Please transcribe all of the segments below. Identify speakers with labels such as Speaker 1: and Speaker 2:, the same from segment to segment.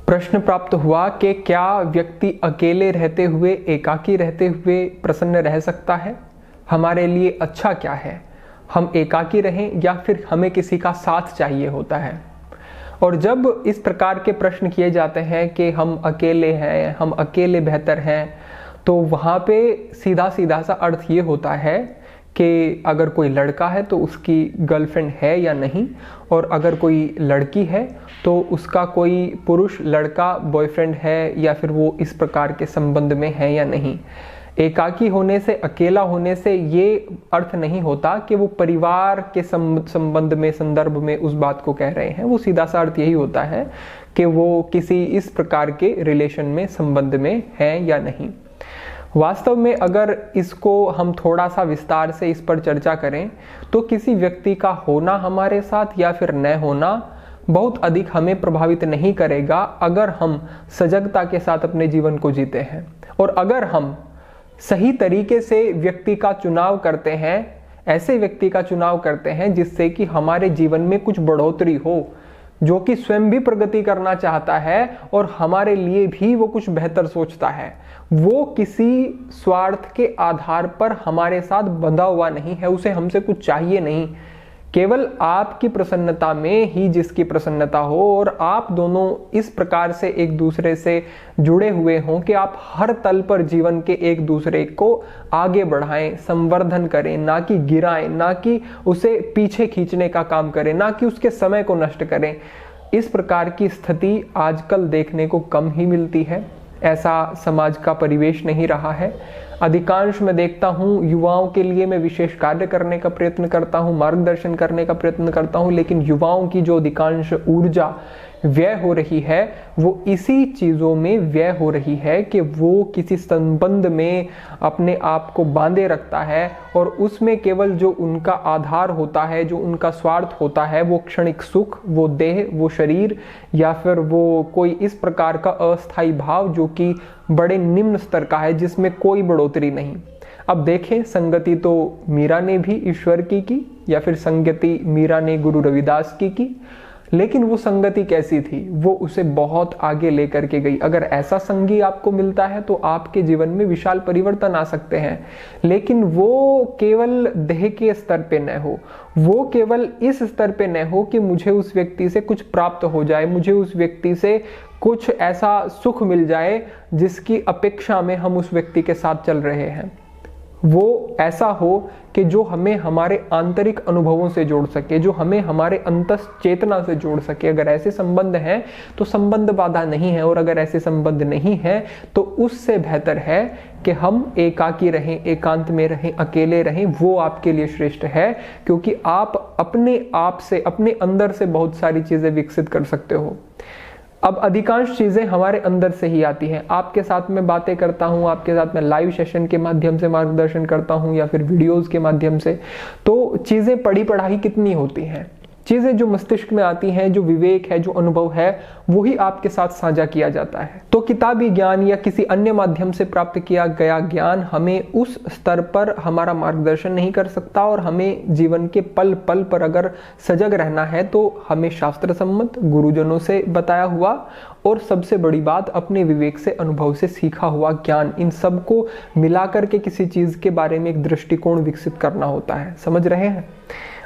Speaker 1: प्रश्न प्राप्त हुआ कि क्या व्यक्ति अकेले रहते हुए, एकाकी रहते हुए प्रसन्न रह सकता है? हमारे लिए अच्छा क्या है, हम एकाकी रहें या फिर हमें किसी का साथ चाहिए होता है? और जब इस प्रकार के प्रश्न किए जाते हैं कि हम अकेले हैं, हम अकेले बेहतर हैं, तो वहाँ पे सीधा सीधा सा अर्थ ये होता है कि अगर कोई लड़का है तो उसकी गर्लफ्रेंड है या नहीं, और अगर कोई लड़की है तो उसका कोई पुरुष लड़का बॉयफ्रेंड है या फिर वो इस प्रकार के संबंध में है या नहीं। एकाकी होने से, अकेला होने से ये अर्थ नहीं होता कि वो परिवार के संबंध में, संदर्भ में उस बात को कह रहे हैं। वो सीधा सा अर्थ यही होता है कि वो किसी इस प्रकार के रिलेशन में, संबंध में है या नहीं। वास्तव में अगर इसको हम थोड़ा सा विस्तार से इस पर चर्चा करें तो किसी व्यक्ति का होना हमारे साथ या फिर न होना बहुत अधिक हमें प्रभावित नहीं करेगा अगर हम सजगता के साथ अपने जीवन को जीते हैं, और अगर हम सही तरीके से व्यक्ति का चुनाव करते हैं, ऐसे व्यक्ति का चुनाव करते हैं जिससे कि हमारे जीवन में कुछ बढ़ोतरी हो, जो कि स्वयं भी प्रगति करना चाहता है और हमारे लिए भी वो कुछ बेहतर सोचता है। वो किसी स्वार्थ के आधार पर हमारे साथ बंधा हुआ नहीं है, उसे हमसे कुछ चाहिए नहीं। केवल आपकी प्रसन्नता में ही जिसकी प्रसन्नता हो और आप दोनों इस प्रकार से एक दूसरे से जुड़े हुए हों कि आप हर तल पर जीवन के एक दूसरे को आगे बढ़ाएं, संवर्धन करें, ना कि गिराएं, ना कि उसे पीछे खींचने का काम करें, ना कि उसके समय को नष्ट करें। इस प्रकार की स्थिति आजकल देखने को कम ही मिलती है। ऐसा समाज का परिवेश नहीं रहा है। अधिकांश मैं देखता हूँ, युवाओं के लिए मैं विशेष कार्य करने का प्रयत्न करता हूँ, मार्गदर्शन करने का प्रयत्न करता हूँ, लेकिन युवाओं की जो अधिकांश ऊर्जा व्यय हो रही है वो इसी चीज़ों में व्यय हो रही है कि वो किसी संबंध में अपने आप को बांधे रखता है और उसमें केवल जो उनका आधार होता है, जो उनका स्वार्थ होता है, वो क्षणिक सुख, वो देह, वो शरीर, या फिर वो कोई इस प्रकार का अस्थायी भाव जो कि बड़े निम्न स्तर का है, जिसमें कोई बढ़ोतरी नहीं। अब देखें, संगति तो मीरा ने भी ईश्वर की या फिर संगति मीरा ने गुरु रविदास की, लेकिन वो संगति कैसी थी? वो उसे बहुत आगे लेकर के गई। अगर ऐसा संगी आपको मिलता है तो आपके जीवन में विशाल परिवर्तन आ सकते हैं, लेकिन वो केवल देह के स्तर पे न हो, वो केवल इस स्तर पे न हो कि मुझे उस व्यक्ति से कुछ प्राप्त हो जाए, मुझे उस व्यक्ति से कुछ ऐसा सुख मिल जाए जिसकी अपेक्षा में हम उस व्यक्ति के साथ चल रहे हैं। वो ऐसा हो कि जो हमें हमारे आंतरिक अनुभवों से जोड़ सके, जो हमें हमारे अंतस चेतना से जोड़ सके। अगर ऐसे संबंध हैं तो संबंध बाधा नहीं है, और अगर ऐसे संबंध नहीं है तो उससे बेहतर है कि हम एकाकी रहें, एकांत में रहें, अकेले रहें। वो आपके लिए श्रेष्ठ है, क्योंकि आप अपने आप से, अपने अंदर से बहुत सारी चीजें विकसित कर सकते हो। अब अधिकांश चीजें हमारे अंदर से ही आती हैं। आपके साथ में बातें करता हूँ, आपके साथ में लाइव सेशन के माध्यम से मार्गदर्शन करता हूँ या फिर वीडियोस के माध्यम से, तो चीजें पढ़ी पढ़ाई कितनी होती हैं। चीजें जो मस्तिष्क में आती हैं, जो विवेक है, जो अनुभव है, वही आपके साथ साझा किया जाता है। तो किताबी ज्ञान या किसी अन्य माध्यम से प्राप्त किया गया ज्ञान हमें उस स्तर पर हमारा मार्गदर्शन नहीं कर सकता, और हमें जीवन के पल पल पर अगर सजग रहना है तो हमें शास्त्र सम्मत, गुरुजनों से बताया हुआ और सबसे बड़ी बात अपने विवेक से, अनुभव से सीखा हुआ ज्ञान, इन सबको मिलाकर के किसी चीज के बारे में एक दृष्टिकोण विकसित करना होता है। समझ रहे हैं?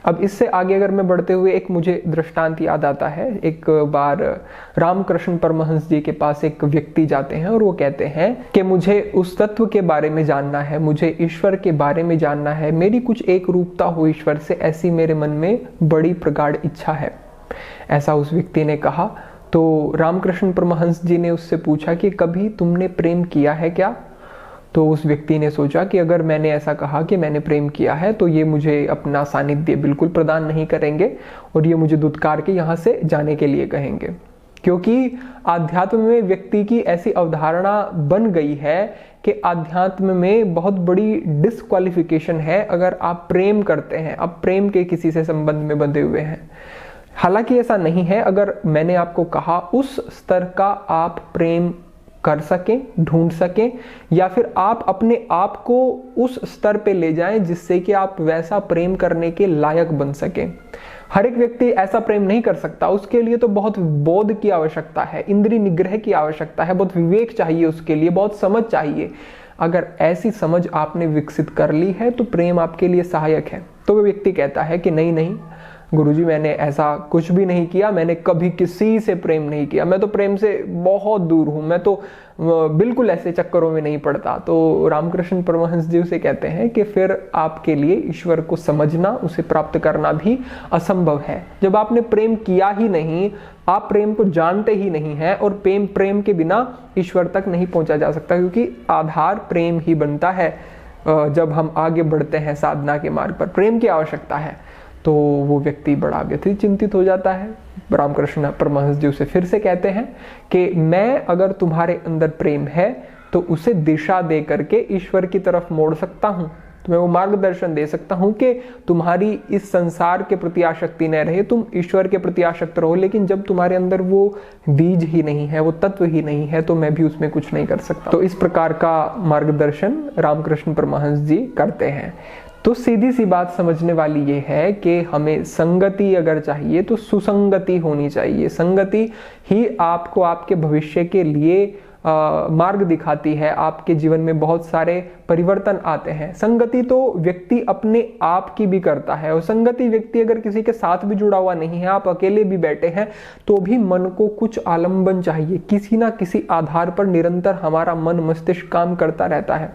Speaker 1: अब इससे आगे अगर मैं बढ़ते हुए, एक मुझे दृष्टांत याद आता है। एक बार रामकृष्ण परमहंस जी के पास एक व्यक्ति जाते हैं और वो कहते हैं कि मुझे उस तत्व के बारे में जानना है, मुझे ईश्वर के बारे में जानना है, मेरी कुछ एक रूपता हो ईश्वर से, ऐसी मेरे मन में बड़ी प्रगाढ़ इच्छा है। ऐसा उस व्यक्ति ने कहा। तो रामकृष्ण परमहंस जी ने उससे पूछा कि कभी तुमने प्रेम किया है क्या? तो उस व्यक्ति ने सोचा कि अगर मैंने ऐसा कहा कि मैंने प्रेम किया है तो ये मुझे अपना सानिध्य बिल्कुल प्रदान नहीं करेंगे और ये मुझे दुत्कार के यहाँ से जाने के लिए कहेंगे, क्योंकि आध्यात्म में व्यक्ति की ऐसी अवधारणा बन गई है कि आध्यात्म में बहुत बड़ी डिस्क्वालिफिकेशन है अगर आप प्रेम करते हैं, आप प्रेम के किसी से संबंध में बंधे हुए हैं। हालांकि ऐसा नहीं है। अगर मैंने आपको कहा उस स्तर का आप प्रेम कर सकें, ढूंढ सकें, या फिर आप अपने आप को उस स्तर पे ले जाएं जिससे कि आप वैसा प्रेम करने के लायक बन सकें, हर एक व्यक्ति ऐसा प्रेम नहीं कर सकता, उसके लिए तो बहुत बोध की आवश्यकता है, इंद्रिय निग्रह की आवश्यकता है, बहुत विवेक चाहिए, उसके लिए बहुत समझ चाहिए। अगर ऐसी समझ आपने विकसित कर ली है तो प्रेम आपके लिए सहायक है। तो वो व्यक्ति कहता है कि नहीं नहीं गुरुजी, मैंने ऐसा कुछ भी नहीं किया, मैंने कभी किसी से प्रेम नहीं किया, मैं तो प्रेम से बहुत दूर हूं, मैं तो बिल्कुल ऐसे चक्करों में नहीं पड़ता। तो रामकृष्ण परमहंस जी उसे कहते हैं कि फिर आपके लिए ईश्वर को समझना, उसे प्राप्त करना भी असंभव है। जब आपने प्रेम किया ही नहीं, आप प्रेम को जानते ही नहीं है, और प्रेम के बिना ईश्वर तक नहीं पहुंचा जा सकता, क्योंकि आधार प्रेम ही बनता है। जब हम आगे बढ़ते हैं साधना के मार्ग पर, प्रेम की आवश्यकता है, तो वो व्यक्ति बड़ा व्यथित चिंतित हो जाता है। रामकृष्ण परमहंस जी उसे फिर से कहते हैं कि मैं अगर तुम्हारे अंदर प्रेम है तो उसे दिशा दे करके ईश्वर की तरफ मोड़ सकता हूं, तुम्हें वो मार्गदर्शन दे सकता हूं कि तुम्हारी इस संसार के प्रति आसक्ति न रहे, तुम ईश्वर के प्रति आसक्त रहो। लेकिन जब तुम्हारे अंदर वो बीज ही नहीं है, वो तत्व ही नहीं है, तो मैं भी उसमें कुछ नहीं कर सकता। तो इस प्रकार का मार्गदर्शन रामकृष्ण परमहंस जी करते हैं। तो सीधी सी बात समझने वाली ये है कि हमें संगति अगर चाहिए तो सुसंगति होनी चाहिए। संगति ही आपको आपके भविष्य के लिए मार्ग दिखाती है, आपके जीवन में बहुत सारे परिवर्तन आते हैं। संगति तो व्यक्ति अपने आप की भी करता है, और संगति व्यक्ति अगर किसी के साथ भी जुड़ा हुआ नहीं है, आप अकेले भी बैठे हैं, तो भी मन को कुछ आलंबन चाहिए, किसी ना किसी आधार पर निरंतर हमारा मन मस्तिष्क काम करता रहता है,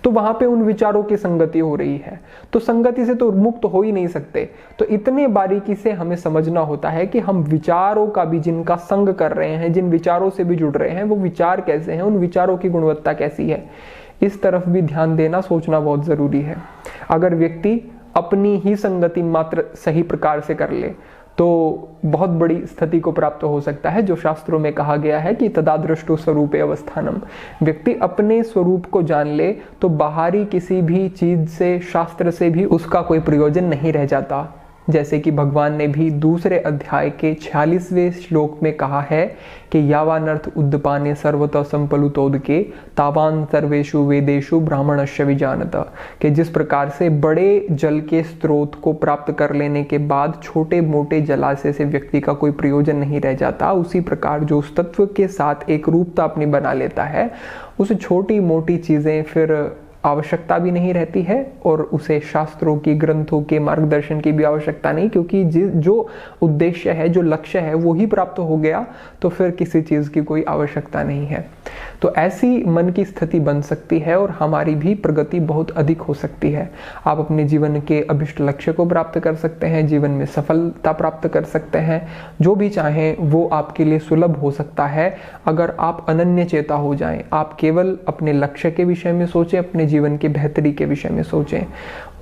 Speaker 1: तो वहां पे उन विचारों की संगति हो रही है। तो संगति से तो मुक्त हो ही नहीं सकते। तो इतने बारीकी से हमें समझना होता है कि हम विचारों का भी जिनका संग कर रहे हैं, जिन विचारों से भी जुड़ रहे हैं, वो विचार कैसे हैं, उन विचारों की गुणवत्ता कैसी है, इस तरफ भी ध्यान देना, सोचना बहुत जरूरी है। अगर व्यक्ति अपनी ही संगति मात्र सही प्रकार से कर ले तो बहुत बड़ी स्थिति को प्राप्त हो सकता है, जो शास्त्रों में कहा गया है कि तदादृष्टो स्वरूपे अवस्थानम। व्यक्ति अपने स्वरूप को जान ले तो बाहरी किसी भी चीज से, शास्त्र से भी उसका कोई प्रयोजन नहीं रह जाता। जैसे कि भगवान ने भी दूसरे अध्याय के 46वें श्लोक में कहा है कि यावानर्थ उद्दपाने सर्वतः संपलुतोदके तावान सर्वेषु वेदेषु ब्राह्मणस्य विजानत, कि जिस प्रकार से बड़े जल के स्रोत को प्राप्त कर लेने के बाद छोटे मोटे जलाशय से व्यक्ति का कोई प्रयोजन नहीं रह जाता, उसी प्रकार जो उस तत्व के साथ एक रूपता अपनी बना लेता है, उस छोटी मोटी चीजें फिर आवश्यकता भी नहीं रहती है, और उसे शास्त्रों की, ग्रंथों के मार्गदर्शन की भी आवश्यकता नहीं, क्योंकि जो उद्देश्य है, जो लक्ष्य है, वो ही प्राप्त हो गया, तो फिर किसी चीज की कोई आवश्यकता नहीं है। तो ऐसी मन की स्थिति बन सकती है और हमारी भी प्रगति बहुत अधिक हो सकती है। आप अपने जीवन के अभिष्ट लक्ष्य को प्राप्त कर सकते हैं, जीवन में सफलता प्राप्त कर सकते हैं, जो भी चाहें वो आपके लिए सुलभ हो सकता है अगर आप अनन्य चेता हो जाएं। आप केवल अपने लक्ष्य के विषय में सोचें, अपने जीवन की बेहतरी के विषय में सोचें।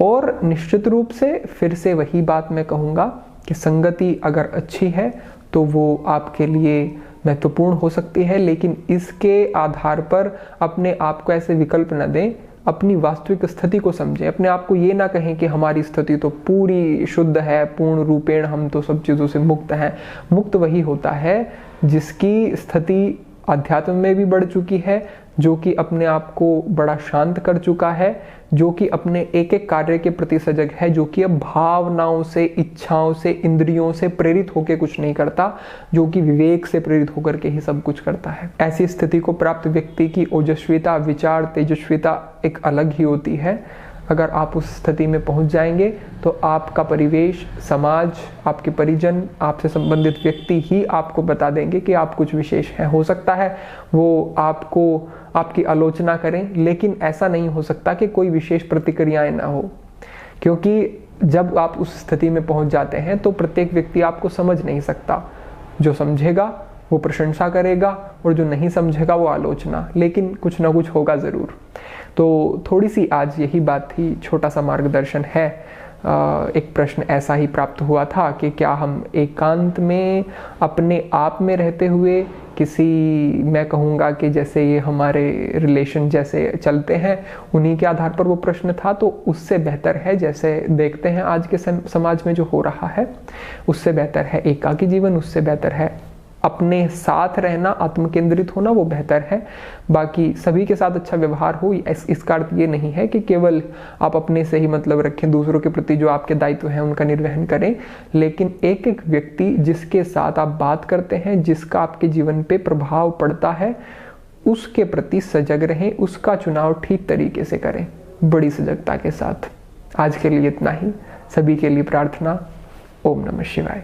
Speaker 1: और निश्चित रूप से फिर से वही बात मैं कहूँगा कि संगति अगर अच्छी है तो वो आपके लिए महत्वपूर्ण हो सकती है, लेकिन इसके आधार पर अपने आप को ऐसे विकल्प न दें, अपनी वास्तविक स्थिति को समझें। अपने आप को ये ना कहें कि हमारी स्थिति तो पूरी शुद्ध है, पूर्ण रूपेण हम तो सब चीज़ों से मुक्त हैं। मुक्त वही होता है जिसकी स्थिति अध्यात्म में भी बढ़ चुकी है, जो कि अपने आप को बड़ा शांत कर चुका है, जो कि अपने एक एक कार्य के प्रति सजग है, जो कि अब भावनाओं से, इच्छाओं से, इंद्रियों से प्रेरित होकर कुछ नहीं करता, जो कि विवेक से प्रेरित होकर के ही सब कुछ करता है। ऐसी स्थिति को प्राप्त व्यक्ति की ओजस्विता, विचार, तेजस्विता एक अलग ही होती है। अगर आप उस स्थिति में पहुंच जाएंगे तो आपका परिवेश, समाज, आपके परिजन, आपसे संबंधित व्यक्ति ही आपको बता देंगे कि आप कुछ विशेष हैं। हो सकता है वो आपकी आलोचना करें, लेकिन ऐसा नहीं हो सकता कि कोई विशेष प्रतिक्रियाएं ना हो, क्योंकि जब आप उस स्थिति में पहुंच जाते हैं तो प्रत्येक व्यक्ति आपको समझ नहीं सकता। जो समझेगा वो प्रशंसा करेगा और जो नहीं समझेगा वो आलोचना, लेकिन कुछ ना कुछ होगा ज़रूर। तो थोड़ी सी आज यही बात थी, छोटा सा मार्गदर्शन है। एक प्रश्न ऐसा ही प्राप्त हुआ था कि क्या हम एकांत में अपने आप में रहते हुए किसी, मैं कहूँगा कि जैसे ये हमारे रिलेशन जैसे चलते हैं उन्हीं के आधार पर वो प्रश्न था, तो उससे बेहतर है, जैसे देखते हैं आज के समाज में जो हो रहा है, उससे बेहतर है एकाकी जीवन, उससे बेहतर है अपने साथ रहना, आत्मकेंद्रित होना वो बेहतर है। बाकी सभी के साथ अच्छा व्यवहार हो, इसका अर्थ ये नहीं है कि केवल आप अपने से ही मतलब रखें, दूसरों के प्रति जो आपके दायित्व हैं उनका निर्वहन करें, लेकिन एक एक व्यक्ति जिसके साथ आप बात करते हैं, जिसका आपके जीवन पे प्रभाव पड़ता है, उसके प्रति सजग रहें, उसका चुनाव ठीक तरीके से करें, बड़ी सजगता के साथ। आज के लिए इतना ही। सभी के लिए प्रार्थना। ओम नमः शिवाय।